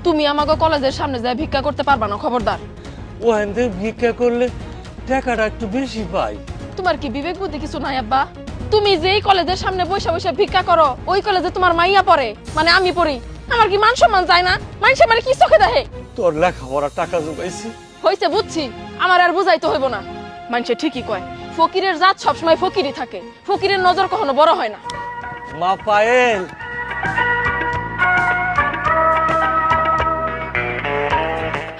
তুমি আমাকে কলেজের সামনে যায় ভিক্ষা করতে পারবা না, খবরদার। ওখানে ভিক্ষা করলে টাকাটা একটু বেশি পাই। তোমার কি বিবেক বুদ্ধি কিছু নাই আব্বা? তুমি যেই কলেজের সামনে বসে বসে ভিক্ষা করো, ওই কলেজে তোমার মাইয়া পড়ে, মানে আমি পড়ি। আমার কি মান সম্মান যায় না? মানুষ আমার কি চোখে দেখে? তোর লেখাপড়া টাকা জোগাইছি। হইছে, বুঝছি, আমার আর বুঝাইতে হইব না। মানুষে ঠিকই কয়, ফকিরের জাত সবসময় ফকিরই থাকে, ফকিরের নজর কখনো বড় হয় না। মা পায়েল,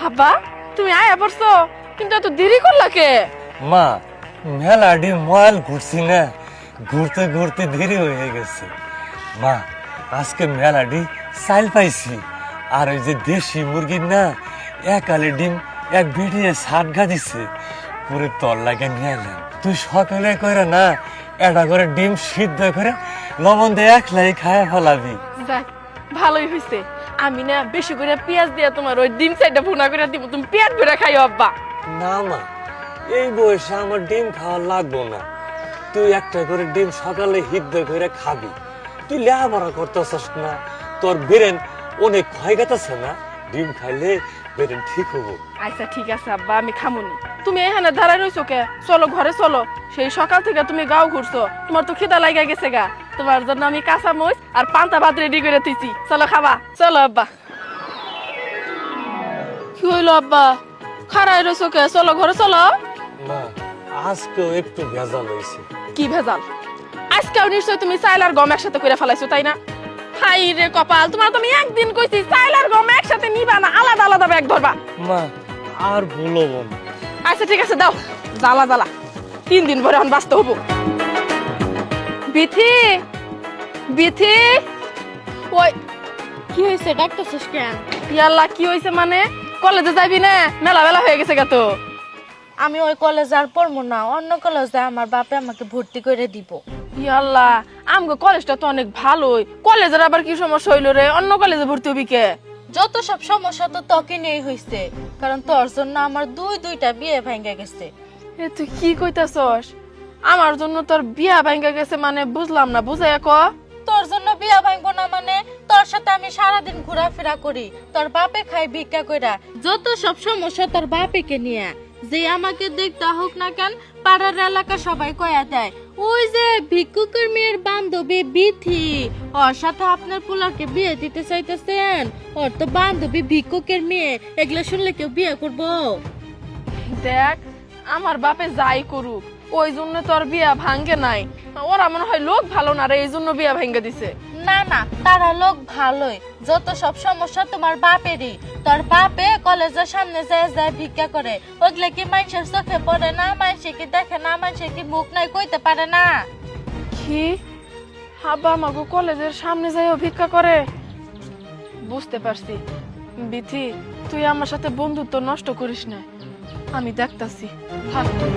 আব্বা তুমি আয়া পড়ছো, কিন্তু এত দেরি করলা কে? মা মেলাডি ময়াল ঘুরছি না, ঘুরতে ঘুরতে দেরি হয়ে গেছে। মা আজকে মেলাডি চাইল পাইছি, আর ওই যে দেশি মুরগির না একালে ডিম এক ভিডিয়ে সাত গা দিছে, পুরো তল লাগে নিয়ে এলাম। তুই সকালে করে না এটা করে ডিম সিদ্ধ করে লবণ দিয়ে একলাই খায় ফেলাবি। যাক, ভালোই হইছে। আমি না বেশি করে পেঁয়াজ দিয়ে তোমার ওই ডিম সাইডটা ভুনা করে দিব, তুমি পেট ভরে খাইও আব্বা। না মা, এই বয়সে আমার ডিম খাওয়া লাগবো না। তুই একটা করে ডিম সকালে সিদ্ধ করে খাবি। তুই লেখাপড়া করতেছিস না, তোর ব্রেন অনেক ক্ষয় গেছে না, ডিম খাইলে ব্রেন ঠিক হবো। আচ্ছা ঠিক আছে আব্বা, আমি খামুনি। তুমি এখানে দাঁড়ায় রইছো কে? চলো ঘরে চলো। সেই সকাল থেকে তুমি গাও ঘুরছো, তোমার তো খিদা লাগা গেছে গা। তোমার জন্য আমি কাঁচা মরিচ আর পান্তা ভাত রেডি করে দিছি, চলো খাবা। চলো আব্বা। কি হইলো আব্বা, খাড়াই রইছো কে? চলো ঘরে চলো। মা আজকেও একটু ভেজাল হয়েছে। কি ভেজাল? আজকেও নিশ্চয় তুমি চাইল আর গম একসাথে করে ফেলাইছো, তাই না? হাই রে কপাল, তোমার তুমি একদিন কইছি চাইল আর গম একসাথে নিবা না, আলাদা আলাদা ব্যাগ ধরবা। মা আর বলবো না। আচ্ছা ঠিক আছে, দাও। জ্বালা জ্বালা 3 দিন পরে এখন বাঁচতে হবো। বিথি, বিথি, ওই কি হয়েছে? ডাকতেছিস কেন? ইয়াল্লা কি হইছে মানে? কলেজে যাবি না? মেলা বেলা হয়ে গেছে গা তো। আমি ওই কলেজে আর পড়বো না, অন্য কলেজে আমার বাপে আমাকে ভর্তি করে দিব। ইয়াল্লা, আমগো কলেজটা তো অনেক ভালোই, কলেজের আবার কি সমস্যা হইলো রে? অন্য কলেজে ভর্তি হবি কে? যত সব সমস্যা তো তোকে নিয়েই হয়েছে, কারণ তোর জন্য আমার দুইটা বিয়ে ভেঙে গেছে। এ তুই কি কইতাছস? আমার জন্য তোর বিয়া ভাঙ্গা গেছে মানে বুঝলাম না, বুঝাইয়া ক। তোর জন্য বিয়ে ভাঙবো না মানে তোর সাথে আমি সারাদিন ঘোরাফেরা করি, তোর বাপে খাই ভিক্ষা কইরা। যত সব সমস্যা তোর বাপেকে নিয়ে, যে আমাকে দেখতে হোক না কেন পাড়ার এলাকা সবাই কয়া দেয়, ওই যে ভিক্ষুকের মেয়ের বান্ধবী বিথি, ওর সাথে আপনার পোলাকে বিয়ে দিতে চাইতেছেন, ওর তো বান্ধবী ভিক্ষুকের মেয়ে। এগুলো শুনলে কেউ বিয়ে করবো? দেখ, আমার বাপে যাই করুক, ওই জন্য তোর বিয়া ভাঙ্গে নাই। ওরা মনে হয় লোক ভালো না রে, এই জন্য বিয়া ভাঙ্গে দিছে। না না, তারা লোক ভালোই, যত সব সমস্যা তোমার বাপেরই। তোর বাপে কলেজের সামনে যায় যায় ভিক্ষা করে, ওগুলা কি মানুষের চোখে পড়ে না? মানুষে কি দেখে না? মানুষে কি মুখ নাই কইতে পারে না? কি আব্বা আমাকে কলেজের সামনে যাইও ভিক্ষা করে? বুঝতে পারছি। বিথি, তুই আমার সাথে বন্ধুত্ব নষ্ট করিস না, আমি দেখতাছি। থাক তুই।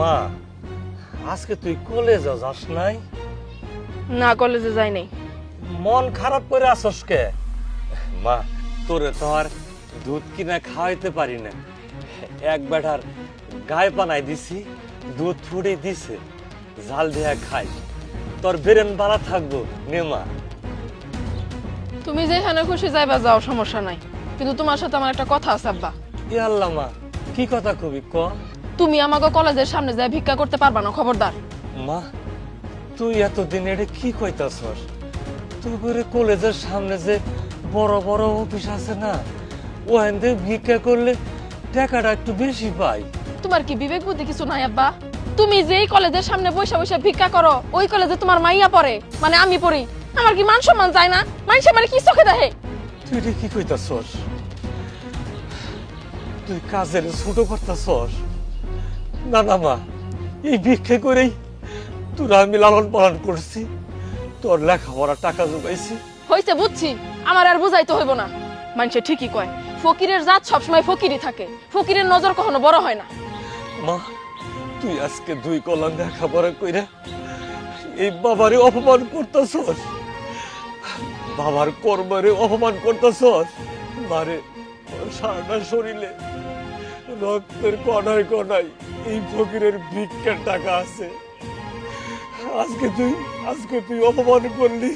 মা আজকে তুই কলেজে যাস নাই? না, কলেজে যাই নাই। মন খারাপ করে আসস কে? মা তোরে তো আর দুধ কিনা খাওয়াইতে পারি না, এক বেটার গায়ে পানাই দিছি, দুধ ফুটে দিছে, জাল দিয়া খাই, তোর বেরেন বাড়া থাকবো নে মা। তুমি যেখানে খুশি যাইবা যাও, সমস্যা নাই, কিন্তু তোমার সাথে আমার একটা কথা আছে আব্বা। ইয়াল্লা মা, কি কথা কবি ক? তুমি আমাকে কলেজের সামনে যায় ভিক্ষা করতে পারবা না, খবরদার। মা তুই এতদিন এটা কি কইতাছস? তুই করে কলেজের সামনে যে বড় বড় অফিস আছে না, ওখান থেকে ভিক্ষা করলে টাকাটা একটু বেশি পাই। তোমার কি বিবেক বুদ্ধি কিছু নাই আব্বা? তুমি যেই কলেজের সামনে বসে বসে ভিক্ষা করো, ওই কলেজে তোমার মাইয়া পড়ে, মানে আমি পড়ি। আমার কি মান সম্মান যায় না? মানুষ আমার কি চোখে দেখে? তুই এটা কি কইতাছস? তুই কাজের ছোট করতাছস? না না মা, এই ভিক্ষা করেই তোরা আমি লালন পালন করছি, তোর লেখাপড়া টাকা জোগাইছি। হইছে, বুঝছি, আমার আর বুঝাইতে হইব না। মানুষে ঠিকই কয়, ফকিরের জাত সবসময় ফকিরই থাকে, ফকিরের নজর কখনো বড় হয় না। মা তুই আজকে 2 কলম লেখাপড়া কইরা এই বাবারে অপমান করতাছস। বাবার কর্মরে অপমান করতেছস। মারে তোর সারাটা শরীরে রক্তের কণায় কণায় এই ফকিরের ভিক্ষার টাকা আছে। আজকে তুই অপমান করলি।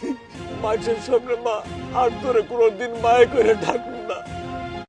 মাছের সামনে মা আর তোরে কোনোদিন মায়ে করে ডাকুন না।